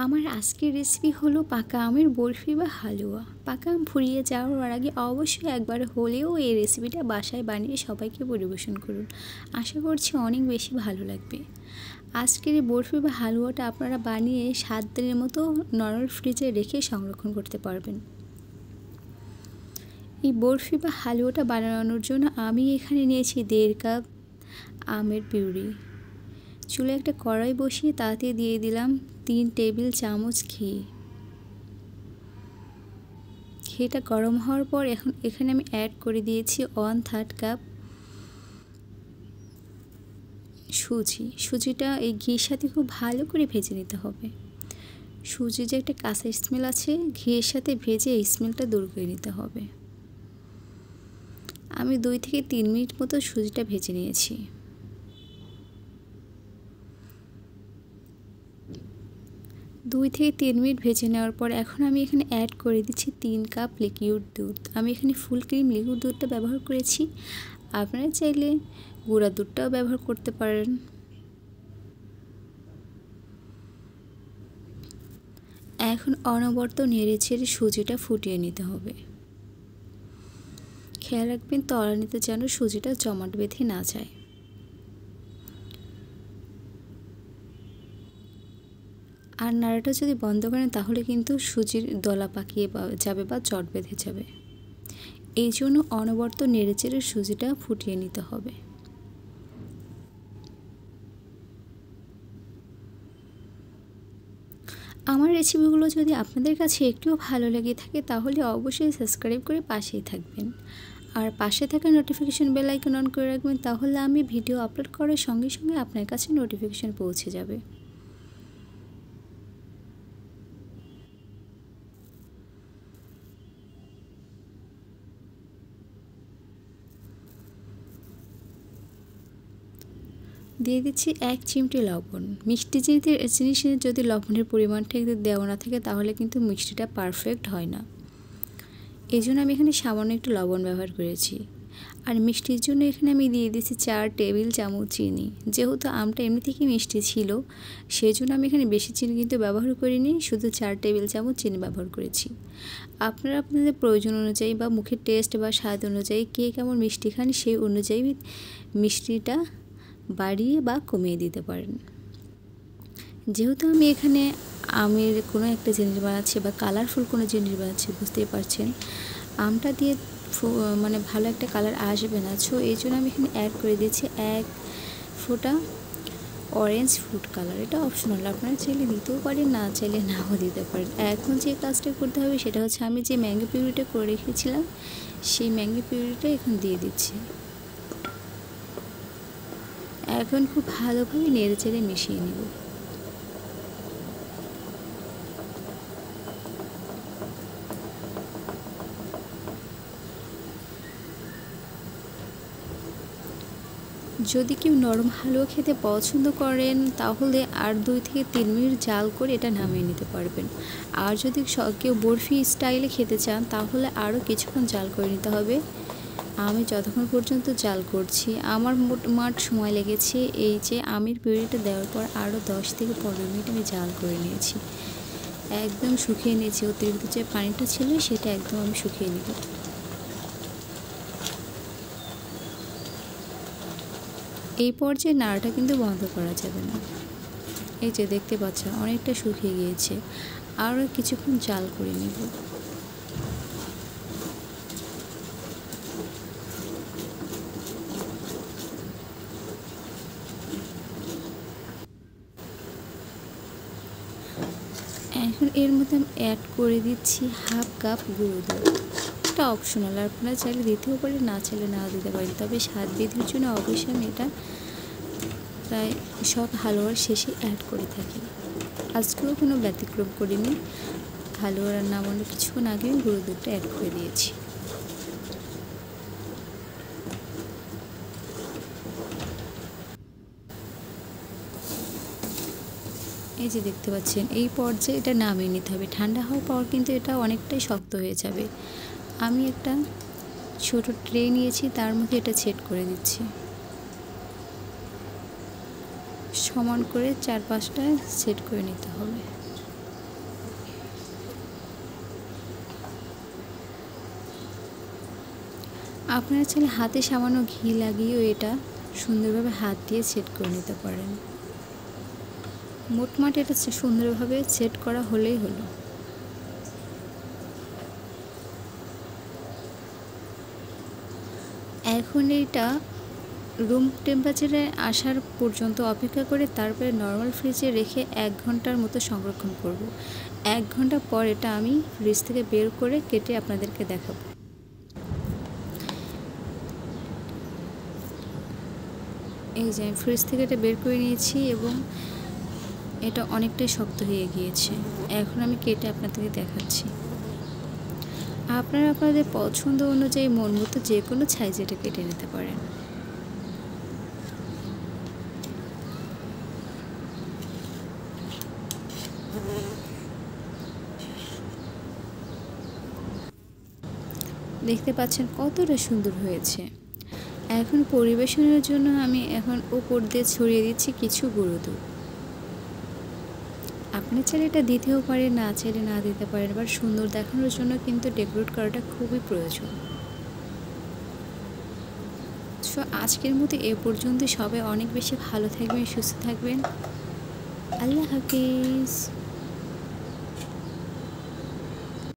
আমার আজকের রেসিপি হলো পাকা আমের বরফি বা হালুয়া। পাকা আম ফুরিয়ে যাওয়ার আগে অবশ্যই একবার হলেও এই রেসিপিটা বাসায় বানিয়ে সবাইকে পরিবেশন করুন। আশা করছি অনেক বেশি ভালো লাগবে। আজকের এই বরফি বা হালুয়াটা আপনারা বানিয়ে 7 দিনের মতো নরমাল ফ্রিজে রেখে সংরক্ষণ করতে পারবেন। এই বরফি বা হালুয়াটা বানানোর জন্য আমি এখানে নিয়েছি 1.5 কাপ আমের পিউরি। চুলে একটা কড়াই বসিয়ে তাতে দিয়ে দিলাম 3 টেবিল চামচ ঘি। ঘিটা গরম হওয়ার পর এখানে আমি অ্যাড করে দিয়েছি 1/3 কাপ সুজি। সুজিটা এই ঘির সাথে খুব ভালো করে ভেজে নিতে হবে। সুজির যে একটা কাঁচা স্মেল আছে, ঘিয়ের সাথে ভেজে এই স্মেলটা দূর করে নিতে হবে। আমি 2 থেকে 3 মিনিট মতো সুজিটা ভেজে নিয়েছি। 2 থেকে 3 মিনিট ভেজে নেওয়ার পর এখন আমি এখানে অ্যাড করে দিচ্ছি 3 কাপ লিকুইড দুধ। আমি এখানে ফুল ক্রিম লিকুইড দুধটা ব্যবহার করেছি। আপনারা চাইলে গুঁড়া দুধটাও ব্যবহার করতে পারেন। এখন অনবরত নেড়েচেড়ে সুজিটা ফুটিয়ে নিতে হবে। খেয়াল রাখবেন তলানিতে যেন সুজিটা জমাট বেঁধে না যায়। আর নাড়াটা যদি বন্ধ করেন তাহলে কিন্তু সুজির দলা পাকিয়ে যাবে বা জট বেঁধে যাবে। এই জন্য অনবরত নেড়েচেড়ে সুজিটা ফুটিয়ে নিতে হবে। আমার রেসিপিগুলো যদি আপনাদের কাছে একটুও ভালো লেগে থাকে তাহলে অবশ্যই সাবস্ক্রাইব করে পাশেই থাকবেন। আর পাশে থাকা নোটিফিকেশন বেল আইকন অন করে রাখবেন, তাহলে আমি ভিডিও আপলোড করার সঙ্গে সঙ্গে আপনার কাছে নোটিফিকেশন পৌঁছে যাবে। দিয়ে দিচ্ছি 1 চিমটি লবণ। মিষ্টি জিনিসে যদি লবণের পরিমাণটা একটু দেওয়া না থাকে তাহলে কিন্তু মিষ্টিটা পারফেক্ট হয় না। এই জন্য আমি এখানে সামান্য একটু লবণ ব্যবহার করেছি। আর মিষ্টির জন্য এখানে আমি দিয়ে দিচ্ছি 4 টেবিল চামচ চিনি। যেহেতু আমটা এমনি থেকেই মিষ্টি ছিল, সেই জন্য আমি এখানে বেশি চিনি কিন্তু ব্যবহার করিনি, শুধু 4 টেবিল চামচ চিনি ব্যবহার করেছি। আপনারা আপনাদের প্রয়োজন অনুযায়ী বা মুখের টেস্ট বা স্বাদ অনুযায়ী কে কেমন মিষ্টি খান সেই অনুযায়ী মিষ্টিটা বাড়িয়ে বা কমিয়ে দিতে পারেন। যেহেতু আমি এখানে আমের কোনো একটা জিনিস বানাচ্ছি বা কালারফুল কোনো জিনিস বানাচ্ছি, বুঝতেই পারছেন আমটা দিয়ে মানে ভালো একটা কালার আসবে না। সো এই জন্য আমি এখানে অ্যাড করে দিয়েছি 1 ফোঁটা অরেঞ্জ ফুড কালার। এটা অপশনাল, আপনারা চাইলে দিতেও পারেন, না চাইলে নাও দিতে পারেন। এখন যে কাজটা করতে হবে সেটা হচ্ছে আমি যে ম্যাঙ্গো পিউরিটা করে রেখেছিলাম সেই ম্যাঙ্গো পিউরিটা এখন দিয়ে দিচ্ছি। এখন খুব ভালোভাবে নেড়েচেড়ে মিশিয়ে নেব। যদি কেউ নরম হালুয়া খেতে পছন্দ করেন তাহলে আর 2 থেকে 3 মিনিট জাল করে এটা নামিয়ে নিতে পারবেন। আর যদি কেউ বরফি স্টাইলে খেতে চান তাহলে আরও কিছুক্ষণ জাল করে নিতে হবে। আমি যতক্ষণ পর্যন্ত জাল করছি আমার মোট সময় লেগেছে এই যে আমের পিউরিটা দেওয়ার পর আরও 10 থেকে 15 মিনিট আমি জাল করে নিয়েছি। একদম শুকিয়ে নিয়েছি, অতিরিক্ত যে পানিটা ছিল সেটা একদম আমি শুকিয়ে নিব। এই পর্যায়ে নাড়াটা কিন্তু বন্ধ করা যাবে না। এই যে দেখতে পাচ্ছেন অনেকটা শুকিয়ে গিয়েছে, আরও কিছুক্ষণ জাল করে নিব। এখন এর মধ্যে আমি অ্যাড করে দিচ্ছি 1/2 কাপ গুঁড়ো দুধ। এটা অপশনাল, আপনারা চাইলে দিতেও পারেন, না চাইলে না দিতে পারেন। তবে স্বাদ বৃদ্ধির জন্য অবশ্যই আমি এটা প্রায় সব হালুয়ার শেষে অ্যাড করে থাকি। আজকেও কোনো ব্যতিক্রম করিনি। হালুয়া রান্না বানানোর কিছুক্ষণ আগে আমি গুঁড়ো দুধটা অ্যাড করে দিয়েছি। এই যে দেখতে পাচ্ছেন এই পর্যায়ে এটা নামিয়ে নিতে হবে। ঠান্ডা হওয়ার পর কিন্তু এটা অনেকটাই শক্ত হয়ে যাবে। আমি একটা ছোট ট্রে নিয়েছি, তার মধ্যে এটা সেট করে দিচ্ছি। সমান করে 4-5টা সেট করে নিতে হবে। আপনারা চাইলে হাতে সামান্য ঘি লাগিয়েও এটা সুন্দরভাবে হাত দিয়ে সেট করে নিতে পারেন। মোটমাট এটা সুন্দরভাবে সেট করা হলেই হলো। এখন এটা রুম টেম্পারেচারে আসার পর্যন্ত অপেক্ষা করে তারপরে নর্মাল ফ্রিজে রেখে 1 ঘন্টার মতো সংরক্ষণ করব। 1 ঘন্টা পর এটা আমি ফ্রিজ থেকে বের করে কেটে আপনাদেরকে দেখাবো। এই যে আমি ফ্রিজ থেকে এটা বের করে নিয়েছি এবং এটা অনেকটাই শক্ত হয়ে গিয়েছে। এখন আমি কেটে আপনাদেরকে দেখাচ্ছি। আপনারা আপনাদের পছন্দ অনুযায়ী মন মতো যে কোনো সাইজে এটা কেটে নিতে পারেন। দেখতে পাচ্ছেন কতটা সুন্দর হয়েছে। এখন পরিবেশনের জন্য আমি এখন উপর দিয়ে ছড়িয়ে দিচ্ছি কিছু গুঁড়ো দুধ। আপনি চাইলে এটা দিতেও পারেন, না চাইলে না দিতে পারেন, বাট সুন্দর দেখানোর জন্য কিন্তু ডেকোরেট করাটা খুবই প্রয়োজন। সো আজকের মতো এ পর্যন্ত। সবাই অনেক বেশি ভালো থাকবেন, সুস্থ থাকবেন। আল্লাহ হাফিজ।